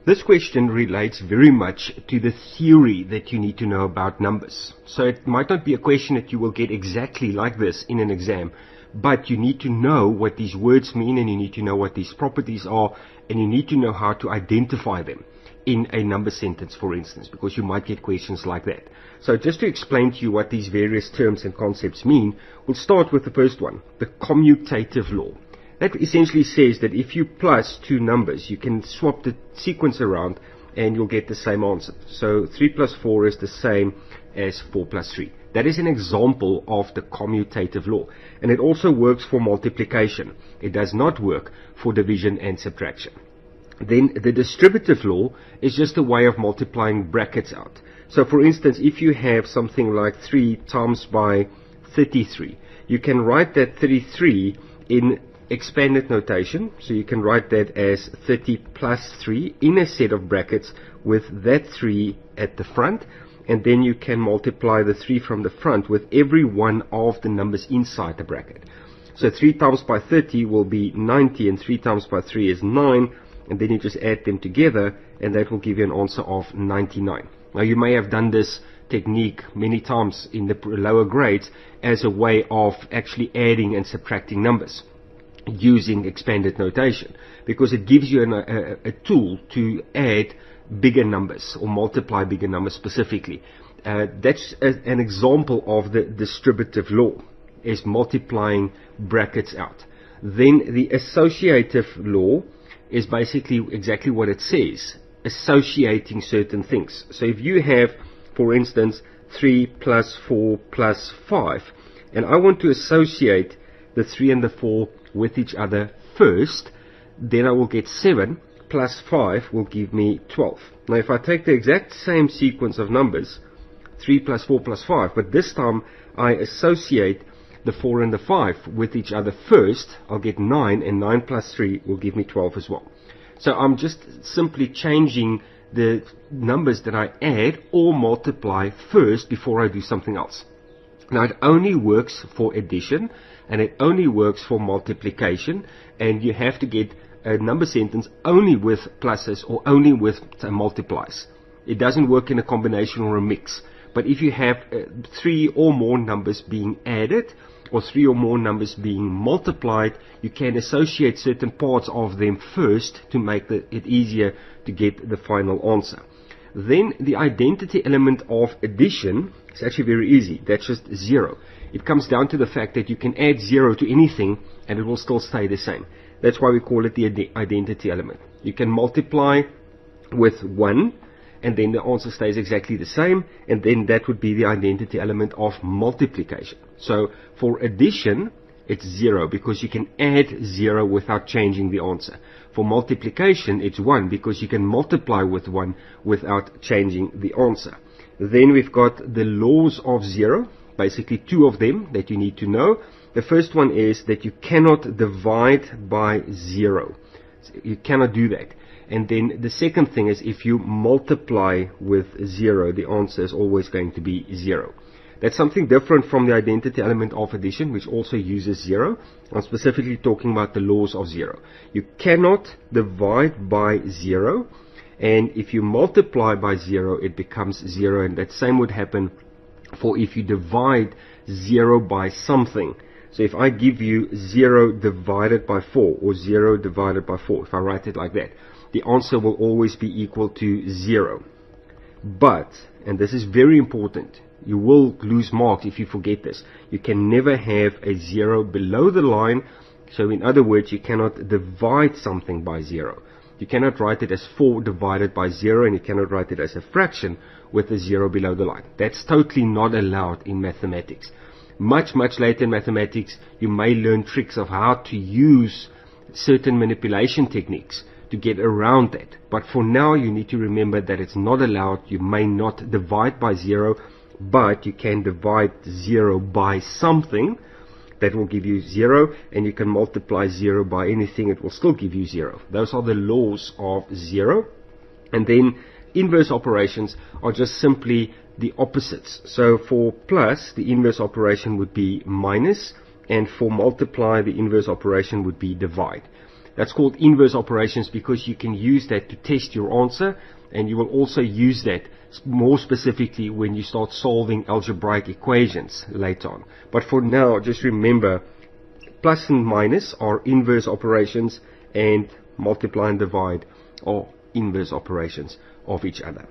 This question relates very much to the theory that you need to know about numbers. So it might not be a question that you will get exactly like this in an exam, but you need to know what these words mean, and you need to know what these properties are, and you need to know how to identify them in a number sentence, for instance, because you might get questions like that. So just to explain to you what these various terms and concepts mean, we'll start with the first one, the commutative law. That essentially says that if you plus two numbers, you can swap the sequence around and you'll get the same answer. So 3 plus 4 is the same as 4 plus 3. That is an example of the commutative law. And it also works for multiplication. It does not work for division and subtraction. Then the distributive law is just a way of multiplying brackets out. So for instance, if you have something like 3 times by 33, you can write that 33 in expanded notation, so you can write that as 30 plus 3 in a set of brackets with that 3 at the front, and then you can multiply the 3 from the front with every one of the numbers inside the bracket. So 3 times by 30 will be 90, and 3 times by 3 is 9, and then you just add them together, and that will give you an answer of 99. Now you may have done this technique many times in the lower grades as a way of actually adding and subtracting numbers using expanded notation, because it gives you a tool to add bigger numbers or multiply bigger numbers specifically. That's an example of the distributive law, is multiplying brackets out. Then the associative law is basically exactly what it says, associating certain things. So if you have, for instance, 3 plus 4 plus 5, and I want to associate the 3 and the 4 with each other first, then I will get 7 plus 5 will give me 12. Now if I take the exact same sequence of numbers, 3 plus 4 plus 5, but this time I associate the 4 and the 5 with each other first, I'll get 9, and 9 plus 3 will give me 12 as well. So I'm just simply changing the numbers that I add or multiply first before I do something else. Now it only works for addition, and it only works for multiplication, and you have to get a number sentence only with pluses or only with multiplies. It doesn't work in a combination or a mix. But if you have 3 or more numbers being added or 3 or more numbers being multiplied, you can associate certain parts of them first to make it easier to get the final answer. Then the identity element of addition is actually very easy. That's just 0. It comes down to the fact that you can add 0 to anything and it will still stay the same. That's why we call it the identity element. You can multiply with 1 and then the answer stays exactly the same, and then that would be the identity element of multiplication. So for addition, it's 0 because you can add 0 without changing the answer. For multiplication, it's 1 because you can multiply with 1 without changing the answer. Then we've got the laws of 0, basically 2 of them that you need to know. The first one is that you cannot divide by 0. You cannot do that. And then the second thing is if you multiply with 0, the answer is always going to be 0. That's something different from the identity element of addition, which also uses 0. I'm specifically talking about the laws of 0. You cannot divide by 0, and if you multiply by 0, it becomes 0, and that same would happen for if you divide 0 by something. So if I give you 0 divided by 4, or 0 divided by 4, if I write it like that, the answer will always be equal to 0. But, and this is very important, you will lose marks if you forget this, you can never have a 0 below the line. So in other words, you cannot divide something by 0. You cannot write it as 4 divided by 0, and you cannot write it as a fraction with a 0 below the line. That's totally not allowed in mathematics. Much later in mathematics, you may learn tricks of how to use certain manipulation techniques to get around that. But for now, you need to remember that it's not allowed. You may not divide by 0, but you can divide 0 by something. That will give you 0, and you can multiply 0 by anything, it will still give you 0. Those are the laws of 0. And then inverse operations are just simply the opposites. So for plus, the inverse operation would be minus, and for multiply, the inverse operation would be divide. That's called inverse operations because you can use that to test your answer, and you will also use that more specifically when you start solving algebraic equations later on. But for now, just remember, plus and minus are inverse operations, and multiply and divide are inverse operations of each other.